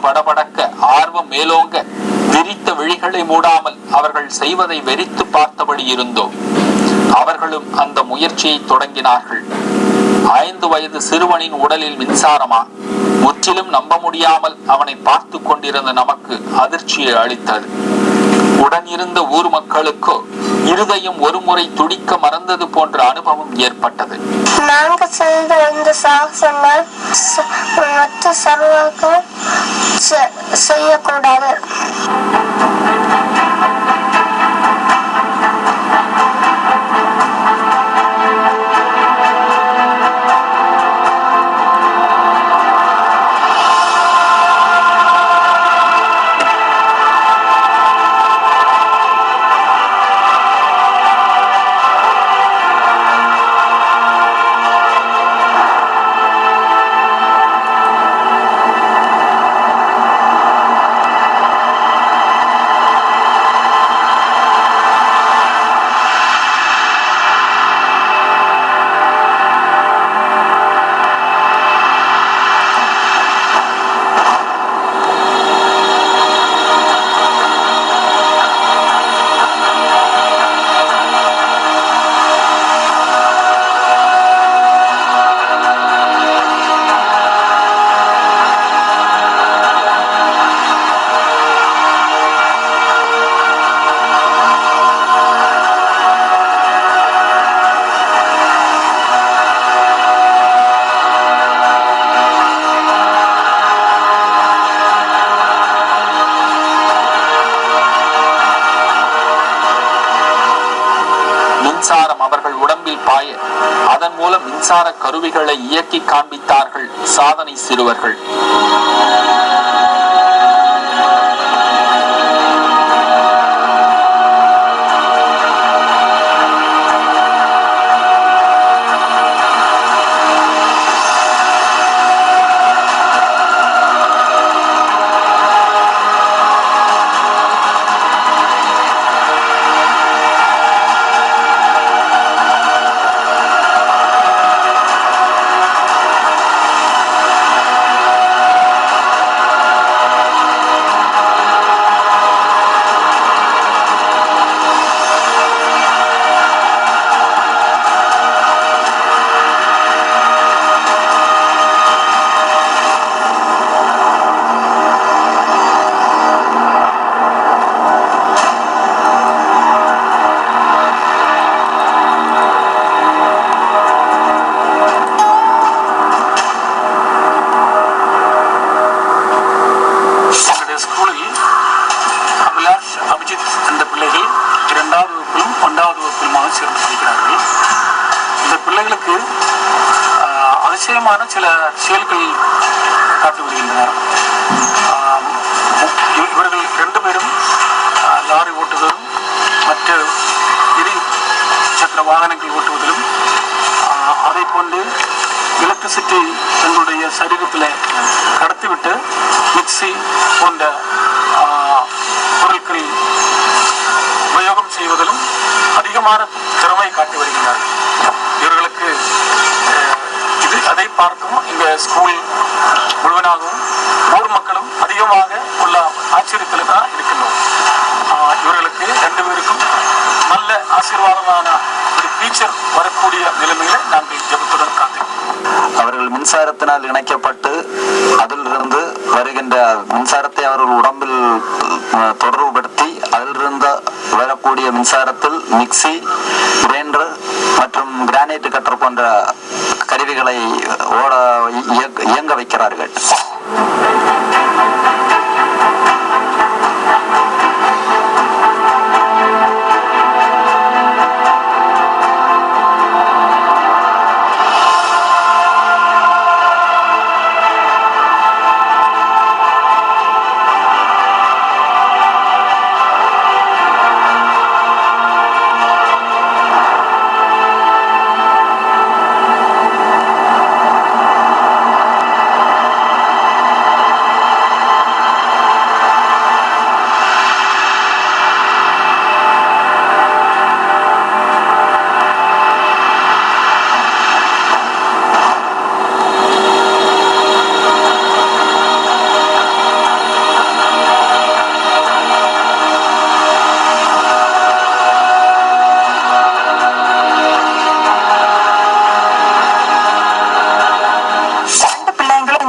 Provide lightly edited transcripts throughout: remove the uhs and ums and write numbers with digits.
படபடக்க, ஆர்வம் மேலோங்க, விரித்த விழிகளை மூடாமல் அவர்கள் செய்வதை வெறித்து பார்த்தபடி இருந்தோம். அவர்களும் அந்த முயற்சியை தொடங்கினார்கள். 5 வயது சிறுவனின் உடலில் மின்சாரமா? முற்றிலும் நம்ப முடியாமல் அவனை பார்த்து கொண்டிருந்த நமக்கு அதிர்ச்சியை அளித்தது. உடன் இருந்த ஊர் மக்களுக்கோ இருதயம் ஒரு முறை துடிக்க மறந்தது போன்ற அனுபவம் ஏற்பட்டது. நாங்கள் செய்த இந்த சாகசங்கள் மற்ற சர்வர்கள் செய்யக்கூடாது. மின்சாரம் அவர்கள் உடம்பில் பாய, அதன் மூலம் மின்சார கருவிகளை இயக்கி காண்பித்தார்கள் சாதனை சிறுவர்கள். அதிசயமான சில செயல்கள் காட்டி வருகின்றனர். இவர்கள் 2 பேரும் லாரி ஓட்டுவதும் மற்ற இரு சக்கர வாகனங்கள் ஓட்டுவதிலும், அதை போன்று எலக்ட்ரிசிட்டி தங்களுடைய சரீரத்தில் கடத்திவிட்டு மிக்சி போன்ற பொருட்கள் உபயோகம் செய்வதிலும் அதிகமான திறமை காட்டி வருகின்றார்கள். இவர்களுக்கு அதை பார்க்கும் இந்த ஸ்கூல் முழுவதாகவும் ஊர் மக்களும் அதிகமாக உள்ள ஆச்சரியத்தில் தான் இருக்கின்றோம். இவர்களுக்கு 2 பேருக்கும் நல்ல ஆசீர்வாதமான ஒரு டீச்சர் வரக்கூடிய நிலைமைகளை நாங்கள் ஜெபத்துடன் காத்திருக்கிறோம். அவர்கள் மின்சாரத்தினால் இணைக்கப்பட்டு அதிலிருந்து வருகின்ற மின்சாரத்தை அவர்கள் உடம்பில் தொடர்புபடுத்தி அதிலிருந்து வரக்கூடிய மின்சாரத்தில் மிக்சி, கிரைண்டர் மற்றும் கிரானைட் கட்டர் போன்ற கருவிகளை இயங்க வைக்கிறார்கள்.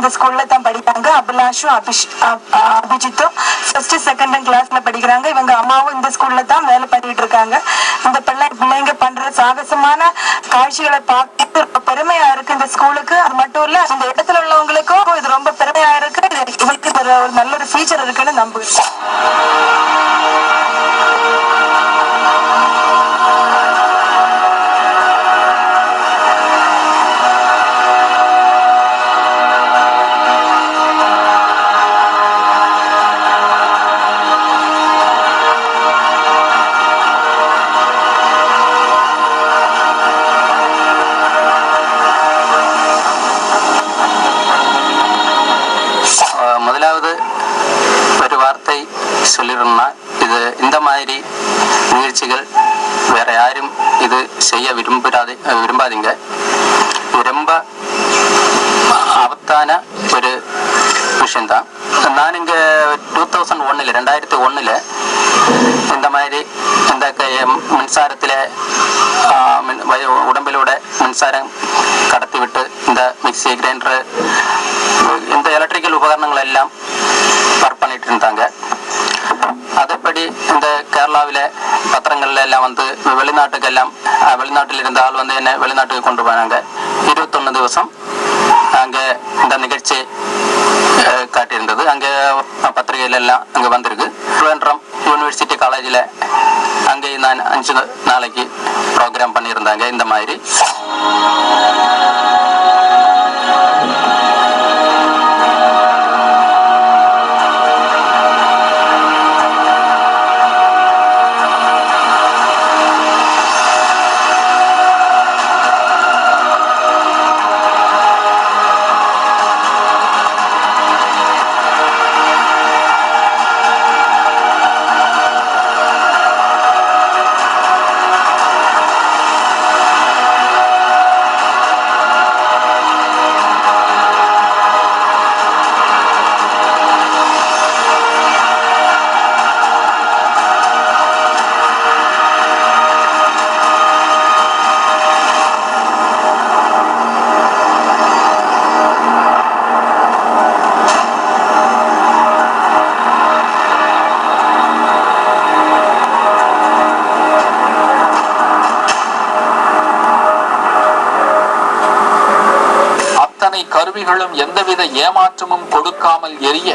இந்த ஸ்கூல்ல தான் படிக்கிறாங்க. அபிலாஷும் அபிஜித்தும் ஃபர்ஸ்ட் செகண்ட் கிளாஸ்ல படிக்கிறாங்க. இவங்க அம்மாவும் இந்த ஸ்கூல்ல தான் வேலை பண்ணிட்டு இருக்காங்க. இந்த பிள்ளைங்க பண்ற சாகசமான காட்சிகளை பார்த்து ரொம்ப பெருமையா இருக்கு இந்த ஸ்கூலுக்கு. அது மட்டும் இல்ல இந்த இடத்துல உள்ளவங்களுக்கும் இது ரொம்ப பெருமையா இருக்கு. இவங்களுக்கு ஒரு நல்ல ஒரு ஃபீச்சர் இருக்குன்னு நம்புகிறேன். முதலாவது ஒரு வார்த்தை சொல்லிடணும்னா, இது இந்த மாதிரி நிகழ்ச்சிகள் வேற யாரும் இது செய்ய விரும்பாதீங்க. இது ரொம்ப ஆபத்தான ஒரு விஷயம்தான். நான் இங்கே 2001 இந்த மாதிரி இந்த மின்சாரத்தில் உடம்பிலூட மின்சாரம் கடத்தி விட்டு இந்த மிக்சி, கிரைண்டர், இந்த எலக்ட்ரிக்கல் உபகரணங்கள் எல்லாம் ஒர்க் பண்ணிட்டு இருந்தாங்க. அதேபடி இந்த கேரளாவில பத்திரங்கள்ல எல்லாம் வந்து வெளிநாட்டில் இருந்த ஆள் வந்து என்ன வெளிநாட்டுக்கு கொண்டு போனாங்க. 21 திவசம் அங்கே இந்த நிகழ்ச்சி காட்டியிருந்தது. அங்கே பத்திரிகையில எல்லாம் அங்கே வந்திருக்கு. திருவனந்தபுரம் யூனிவர்சிட்டி காலேஜில் அங்கே நான் 5 நாளைக்கு ப்ரோக்ராம் பண்ணியிருந்தாங்க. இந்த மாதிரி கருவிகளும் எந்தவித ஏமாற்றமும் கொடுக்காமல் எரிய,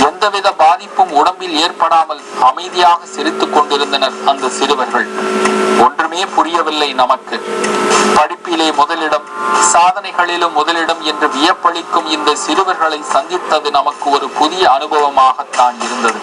எந்தவித பாதிப்பும் உடம்பில் ஏற்படாமல் அமைதியாக சிரித்துக் கொண்டிருந்தனர் அந்த சிறுவர்கள். ஒன்றுமே புரியவில்லை நமக்கு. படிப்பிலே முதலிடம், சாதனைகளிலும் முதலிடம் என்று வியப்பளிக்கும் இந்த சிறுவர்களை சந்தித்தது நமக்கு ஒரு புதிய அனுபவமாகத்தான் இருந்தது.